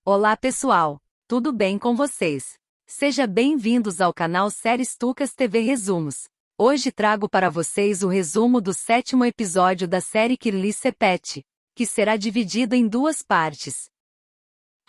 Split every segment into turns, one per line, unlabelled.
Olá pessoal, tudo bem com vocês? Sejam bem-vindos ao canal Séries Tucas TV Resumos. Hoje trago para vocês o resumo do 7º episódio da série Kirli Sepet, que será dividido em duas partes.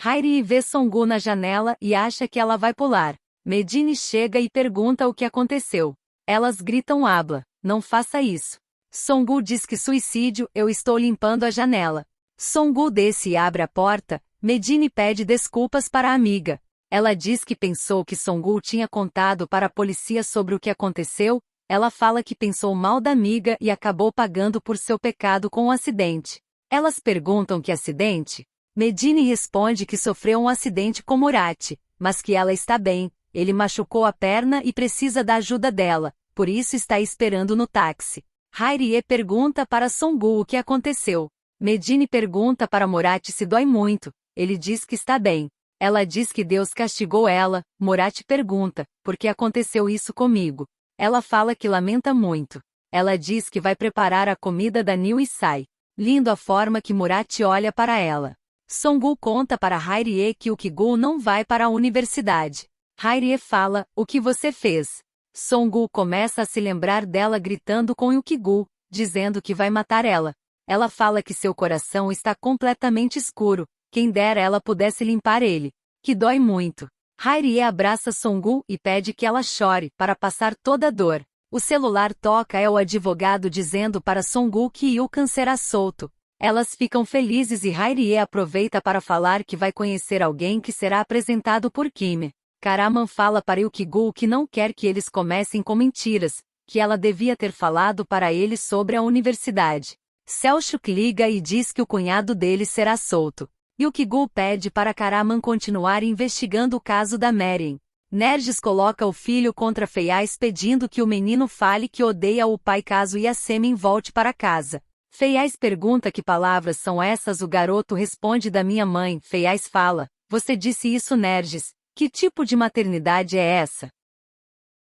Hairi vê Songu na janela e acha que ela vai pular. Medine chega e pergunta o que aconteceu. Elas gritam habla, não faça isso. Songu diz que suicídio, eu estou limpando a janela. Songu desce e abre a porta. Medine pede desculpas para a amiga. Ela diz que pensou que Songu tinha contado para a polícia sobre o que aconteceu. Ela fala que pensou mal da amiga e acabou pagando por seu pecado com um acidente. Elas perguntam que acidente? Medine responde que sofreu um acidente com Murat, mas que ela está bem. Ele machucou a perna e precisa da ajuda dela, por isso está esperando no táxi. Hairi pergunta para Songu o que aconteceu. Medine pergunta para Murat se dói muito. Ele diz que está bem. Ela diz que Deus castigou ela. Murat pergunta, por que aconteceu isso comigo? Ela fala que lamenta muito. Ela diz que vai preparar a comida da Nil e sai. Lindo a forma que Murat olha para ela. Songu conta para Hairi que o Kigu não vai para a universidade. Hairi fala, o que você fez? Songu começa a se lembrar dela gritando com o Kigu, dizendo que vai matar ela. Ela fala que seu coração está completamente escuro, quem dera ela pudesse limpar ele. Que dói muito. Hairi abraça Songu e pede que ela chore, para passar toda a dor. O celular toca o advogado dizendo para Songu que Yukan será solto. Elas ficam felizes e Hairi aproveita para falar que vai conhecer alguém que será apresentado por Kim. Karaman fala para Yukigu que não quer que eles comecem com mentiras, que ela devia ter falado para ele sobre a universidade. Selchuk liga e diz que o cunhado dele será solto. Yukigu pede para Karaman continuar investigando o caso da Merin. Nergis coloca o filho contra Feiais pedindo que o menino fale que odeia o pai caso Yasemin volte para casa. Feiais pergunta que palavras são essas, o garoto responde da minha mãe. Feiais fala, você disse isso Nergis. Que tipo de maternidade é essa?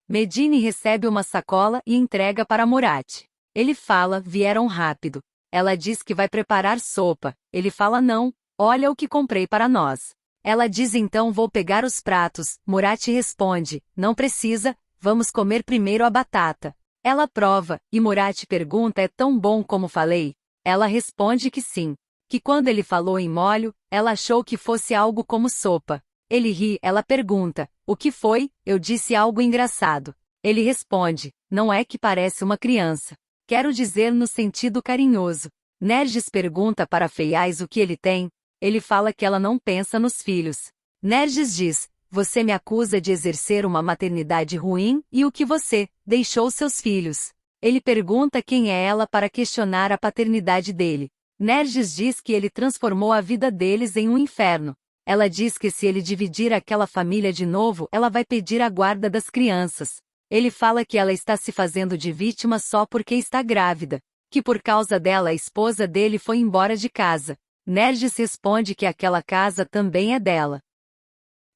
Medine recebe uma sacola e entrega para Murat. Ele fala, vieram rápido. Ela diz que vai preparar sopa. Ele fala não, olha o que comprei para nós. Ela diz então vou pegar os pratos. Murat responde, não precisa, vamos comer primeiro a batata. Ela prova, e Murat pergunta é tão bom como falei? Ela responde que sim. Que quando ele falou em molho, ela achou que fosse algo como sopa. Ele ri, ela pergunta, o que foi? Eu disse algo engraçado. Ele responde, não é que parece uma criança. Quero dizer no sentido carinhoso. Nergis pergunta para Feiais o que ele tem. Ele fala que ela não pensa nos filhos. Nergis diz, você me acusa de exercer uma maternidade ruim e o que você deixou seus filhos. Ele pergunta quem é ela para questionar a paternidade dele. Nergis diz que ele transformou a vida deles em um inferno. Ela diz que se ele dividir aquela família de novo, ela vai pedir a guarda das crianças. Ele fala que ela está se fazendo de vítima só porque está grávida, que por causa dela a esposa dele foi embora de casa. Nergis responde que aquela casa também é dela.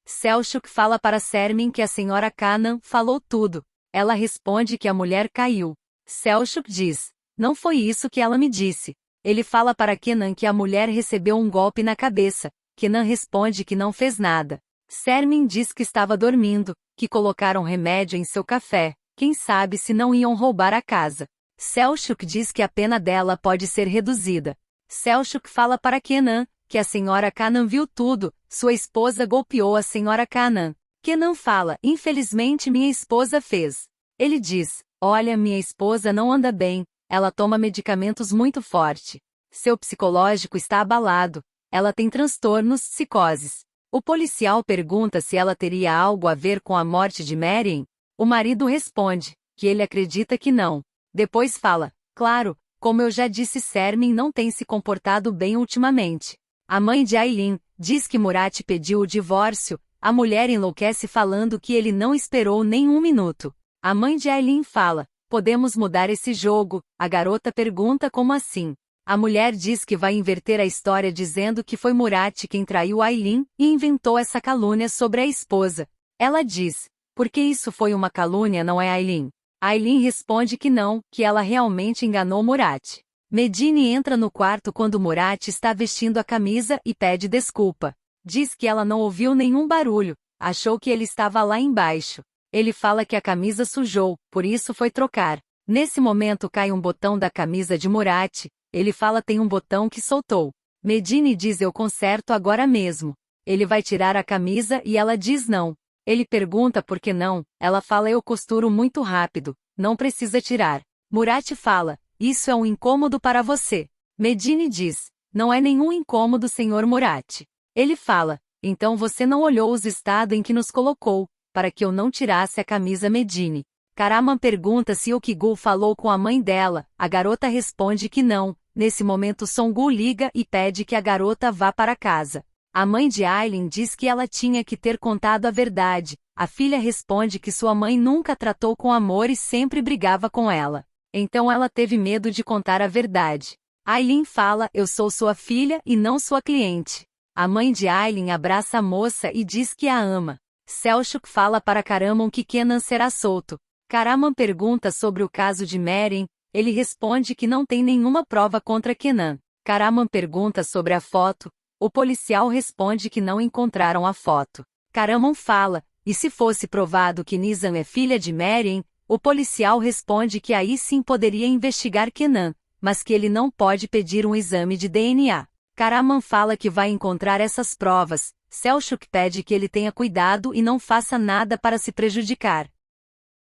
Selchuk fala para Sermin que a senhora Kanan falou tudo. Ela responde que a mulher caiu. Selchuk diz, não foi isso que ela me disse. Ele fala para Kenan que a mulher recebeu um golpe na cabeça. Kenan responde que não fez nada. Sermin diz que estava dormindo, que colocaram remédio em seu café, quem sabe se não iam roubar a casa. Selchuk diz que a pena dela pode ser reduzida. Selchuk fala para Kenan, que a senhora Kanan viu tudo, sua esposa golpeou a senhora Kanan. Kenan fala, infelizmente minha esposa fez. Ele diz, olha minha esposa não anda bem, ela toma medicamentos muito forte. Seu psicológico está abalado. Ela tem transtornos, psicoses. O policial pergunta se ela teria algo a ver com a morte de Merin. O marido responde, que ele acredita que não. Depois fala, claro, como eu já disse Sermin não tem se comportado bem ultimamente. A mãe de Aylin diz que Murat pediu o divórcio, a mulher enlouquece falando que ele não esperou nem um minuto. A mãe de Aylin fala, podemos mudar esse jogo, a garota pergunta como assim. A mulher diz que vai inverter a história dizendo que foi Murat quem traiu Aylin e inventou essa calúnia sobre a esposa. Ela diz, porque isso foi uma calúnia não é Aylin? Aylin responde que não, que ela realmente enganou Murat. Medine entra no quarto quando Murat está vestindo a camisa e pede desculpa. Diz que ela não ouviu nenhum barulho, achou que ele estava lá embaixo. Ele fala que a camisa sujou, por isso foi trocar. Nesse momento cai um botão da camisa de Murat, ele fala tem um botão que soltou. Medini diz eu conserto agora mesmo. Ele vai tirar a camisa e ela diz não. Ele pergunta por que não, ela fala eu costuro muito rápido, não precisa tirar. Murat fala, isso é um incômodo para você. Medini diz, não é nenhum incômodo senhor Murat. Ele fala, então você não olhou os estados em que nos colocou, para que eu não tirasse a camisa Medini. Karaman pergunta se Okigul falou com a mãe dela, a garota responde que não. Nesse momento Songu liga e pede que a garota vá para casa. A mãe de Aileen diz que ela tinha que ter contado a verdade. A filha responde que sua mãe nunca tratou com amor e sempre brigava com ela. Então ela teve medo de contar a verdade. Aileen fala, eu sou sua filha e não sua cliente. A mãe de Aileen abraça a moça e diz que a ama. Selçuk fala para Karaman que Kenan será solto. Karaman pergunta sobre o caso de Meryem, ele responde que não tem nenhuma prova contra Kenan. Karaman pergunta sobre a foto, o policial responde que não encontraram a foto. Karaman fala, e se fosse provado que Nizam é filha de Meryem, o policial responde que aí sim poderia investigar Kenan, mas que ele não pode pedir um exame de DNA. Karaman fala que vai encontrar essas provas, Selçuk pede que ele tenha cuidado e não faça nada para se prejudicar.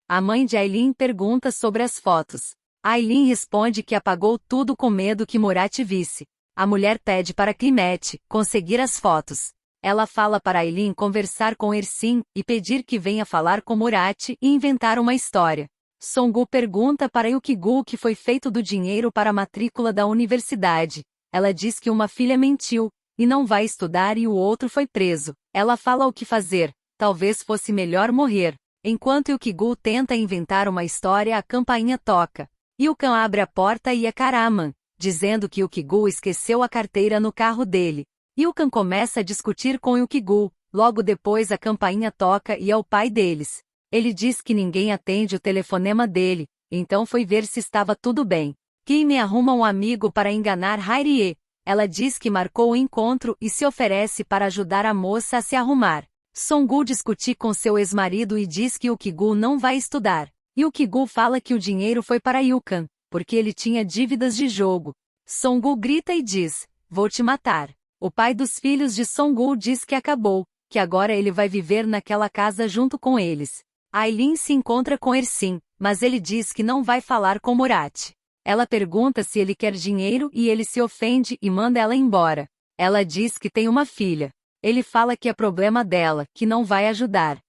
A mãe de Aileen pergunta sobre as fotos. Aileen responde que apagou tudo com medo que Murat visse. A mulher pede para Klimet conseguir as fotos. Ela fala para Aileen conversar com Ersin e pedir que venha falar com Murat e inventar uma história. Songu pergunta para Okigul o que foi feito do dinheiro para a matrícula da universidade. Ela diz que uma filha mentiu, e não vai estudar e o outro foi preso. Ela fala o que fazer, talvez fosse melhor morrer. Enquanto Okigul tenta inventar uma história a campainha toca. Ilkan abre a porta e é Karaman, dizendo que Okigul esqueceu a carteira no carro dele. Ilkan começa a discutir com Okigul, logo depois a campainha toca e é o pai deles. Ele diz que ninguém atende o telefonema dele, então foi ver se estava tudo bem. Kimi arruma um amigo para enganar Hairie. Ela diz que marcou o encontro e se oferece para ajudar a moça a se arrumar. Songu discute com seu ex-marido e diz que Okigul não vai estudar. E Okigul fala que o dinheiro foi para Ilkan, porque ele tinha dívidas de jogo. Songu grita e diz, vou te matar. O pai dos filhos de Songu diz que acabou, que agora ele vai viver naquela casa junto com eles. Aileen se encontra com Ersin, mas ele diz que não vai falar com Murat. Ela pergunta se ele quer dinheiro e ele se ofende e manda ela embora. Ela diz que tem uma filha. Ele fala que é problema dela, que não vai ajudar.